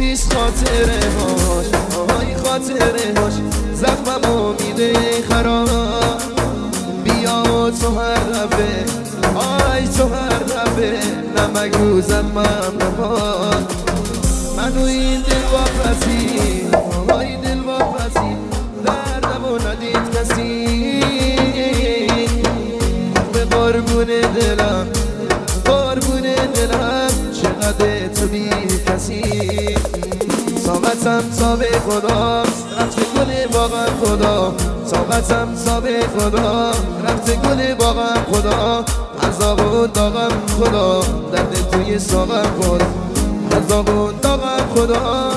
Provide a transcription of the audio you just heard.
نیست خاطره هاش، آهای خاطره هاش زخممو میده خراب. بیا تو هر دفعه، آی تو هر دفعه نمک روزم من نباد. منو این دل واپسی، آهای دل واپسی دردمو ندید کسی. به قربون دلم، قربون دلم چقدر تو بی کسی. طاقتم تا به خدا رفته گل باغم خدا، طاقتم تا به خدا رفته گل باغم خدا. عذاب و داغم خدا، درد توی ساغم خدا، عذاب و داغم خدا.